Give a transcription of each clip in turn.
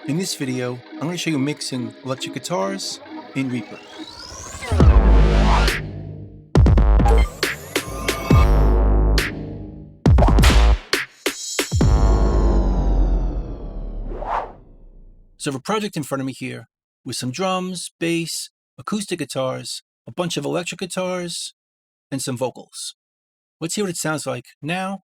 In this video, I'm going to show you mixing electric guitars in Reaper. So I have a project in front of me here with some drums, bass, acoustic guitars, a bunch of electric guitars, and some vocals. Let's hear what it sounds like now.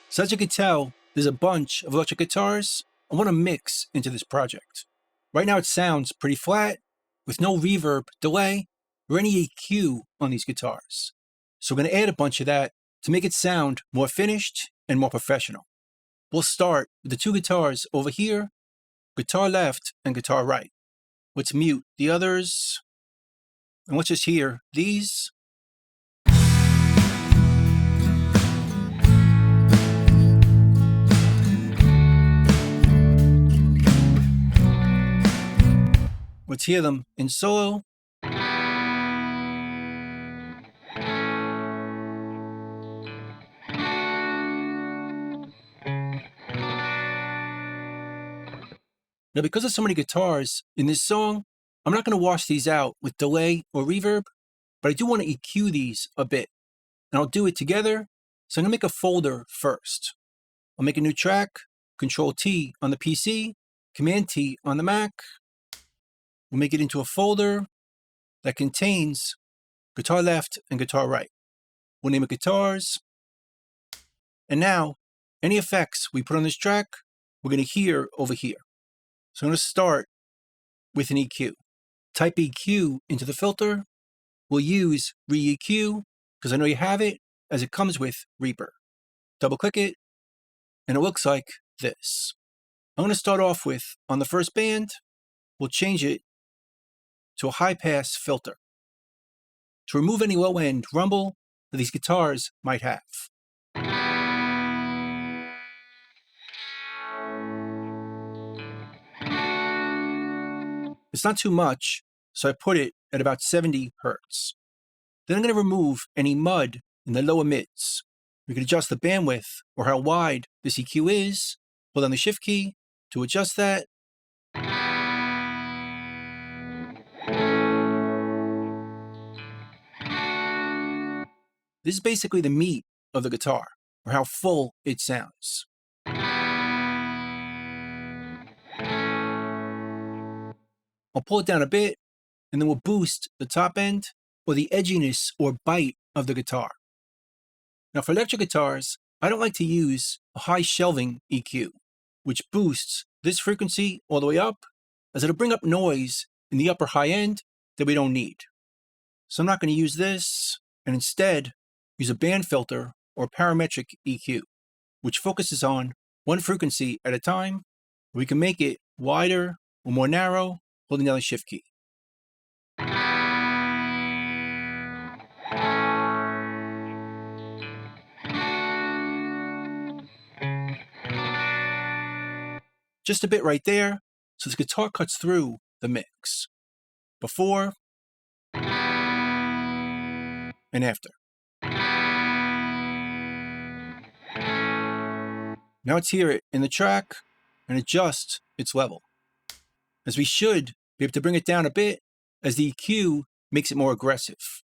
So as you can tell, there's a bunch of electric guitars I want to mix into this project. Right now it sounds pretty flat, with no reverb, delay, or any EQ on these guitars. So we're going to add a bunch of that to make it sound more finished and more professional. We'll start with the two guitars over here, guitar left and guitar right. Let's mute the others, and let's just hear these. Let's hear them in solo. Now, because there's so many guitars in this song, I'm not going to wash these out with delay or reverb, but I do want to EQ these a bit, and I'll do it together. So I'm going to make a folder first. I'll make a new track, Control-T on the PC, Command-T on the Mac. We'll make it into a folder that contains guitar left and guitar right. We'll name it guitars. And now, any effects we put on this track, we're going to hear over here. So I'm going to start with an EQ. Type EQ into the filter. We'll use Re-EQ, because I know you have it, as it comes with Reaper. Double click it, and it looks like this. I'm going to start off with, on the first band, we'll change it to a high-pass filter to remove any low-end rumble that these guitars might have. It's not too much, so I put it at about 70 Hertz. Then I'm going to remove any mud in the lower mids. We can adjust the bandwidth or how wide this EQ is. Hold down the Shift key to adjust that. This is basically the meat of the guitar, or how full it sounds. I'll pull it down a bit, and then we'll boost the top end, or the edginess or bite of the guitar. Now for electric guitars, I don't like to use a high shelving EQ, which boosts this frequency all the way up, as it'll bring up noise in the upper high end that we don't need. So I'm not going to use this, and instead use a band filter or parametric EQ, which focuses on one frequency at a time. We can make it wider or more narrow, holding down the Shift key. Just a bit right there, so the guitar cuts through the mix. Before and after. Now let's hear it in the track and adjust its level, as we should be able to bring it down a bit as the EQ makes it more aggressive.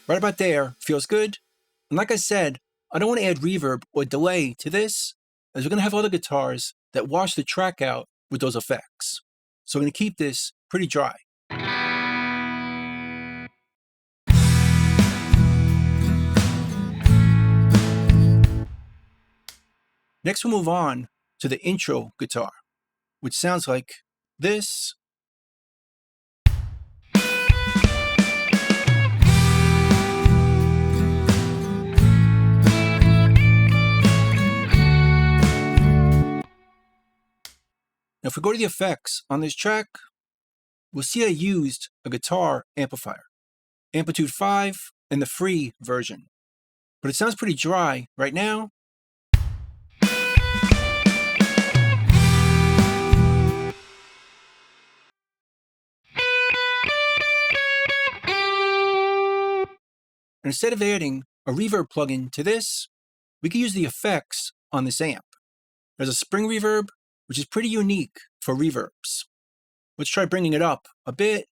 Right about there feels good. And like I said, I don't want to add reverb or delay to this, as we're going to have other guitars that wash the track out with those effects. So I'm going to keep this pretty dry. Next, we'll move on to the intro guitar, which sounds like this. Now, if we go to the effects on this track, we'll see I used a guitar amplifier, Amplitude 5 and the free version. But it sounds pretty dry right now. And instead of adding a reverb plugin to this, we can use the effects on this amp. There's a spring reverb, which is pretty unique for reverbs. Let's try bringing it up a bit.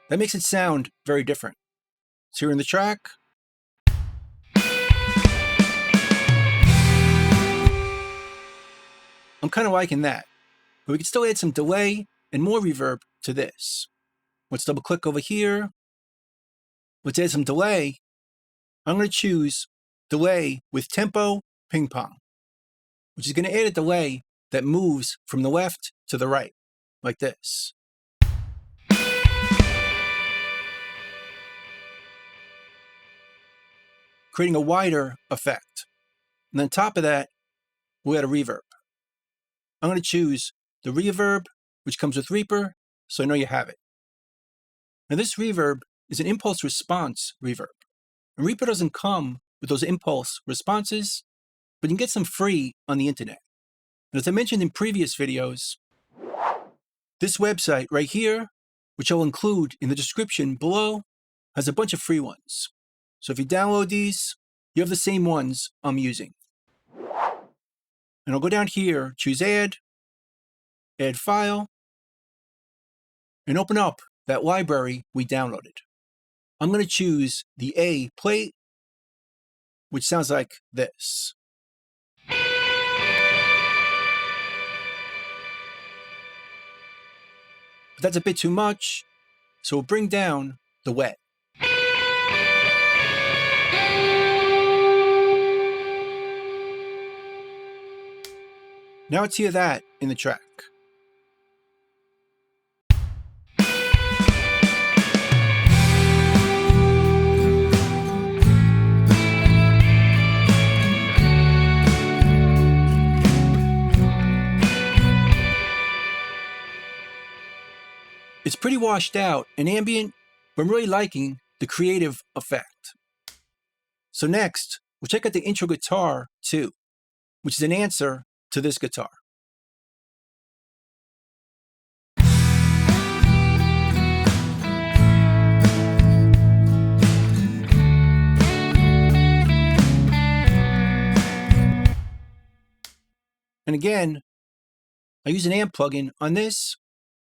That makes it sound very different. So here in the track, I'm kind of liking that. But we can still add some delay and more reverb to this. Let's double click over here. Let's add some delay. I'm going to choose delay with tempo ping pong, which is going to add a delay that moves from the left to the right, like this. Creating a wider effect. And on top of that, we'll add a reverb. I'm going to choose the reverb, which comes with Reaper, so I know you have it. Now this reverb is an impulse response reverb. And Reaper doesn't come with those impulse responses, but you can get some free on the internet. And as I mentioned in previous videos, this website right here, which I'll include in the description below, has a bunch of free ones. So if you download these, you have the same ones I'm using. And I'll go down here, choose Add File, and open up that library we downloaded. I'm going to choose the A plate, which sounds like this. But that's a bit too much, so we'll bring down the wet. Now let's hear that in the track. It's pretty washed out and ambient, but I'm really liking the creative effect. So next, we'll check out the intro guitar too, which is an answer to this guitar. And again, I use an amp plugin on this,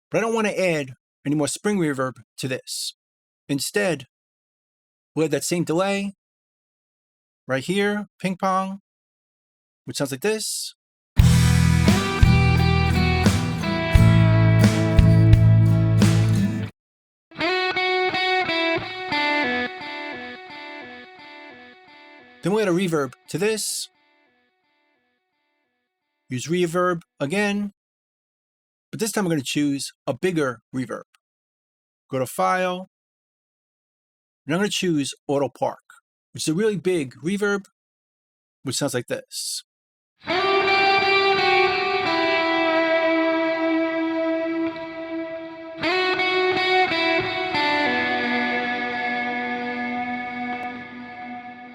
but I don't want to add any more spring reverb to this. Instead, we'll add that same delay right here, ping pong, which sounds like this. Then we'll add a reverb to this. Use reverb again, but this time I'm going to choose a bigger reverb. Go to File, and I'm going to choose Auto Park, which is a really big reverb, which sounds like this.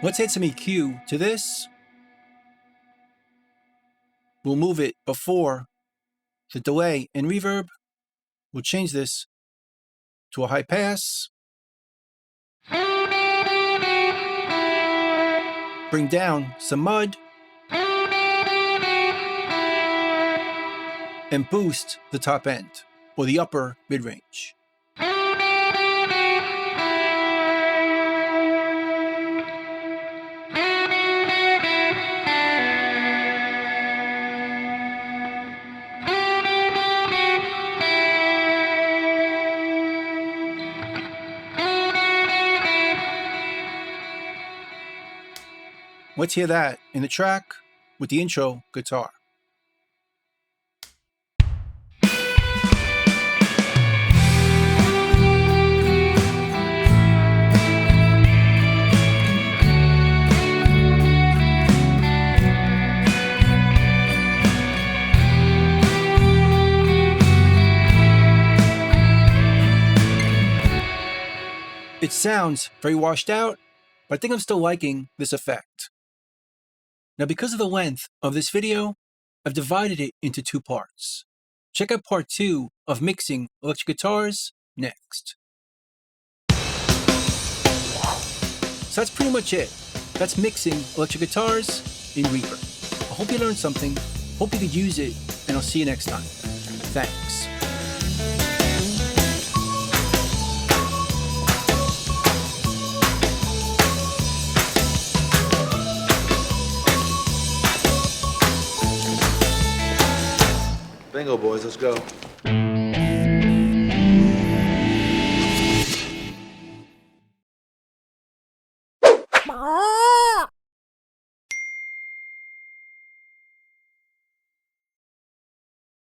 Let's add some EQ to this. We'll move it before the delay and reverb. We'll change this to a high pass. Bring down some mud. And boost the top end, or the upper mid-range. Let's hear that in the track with the intro guitar. It sounds very washed out, but I think I'm still liking this effect. Now, because of the length of this video, I've divided it into 2 parts. Check out part 2 of mixing electric guitars next. So that's pretty much it. That's mixing electric guitars in Reaper. I hope you learned something, hope you could use it, and I'll see you next time. Thanks. Bingo, boys, let's go.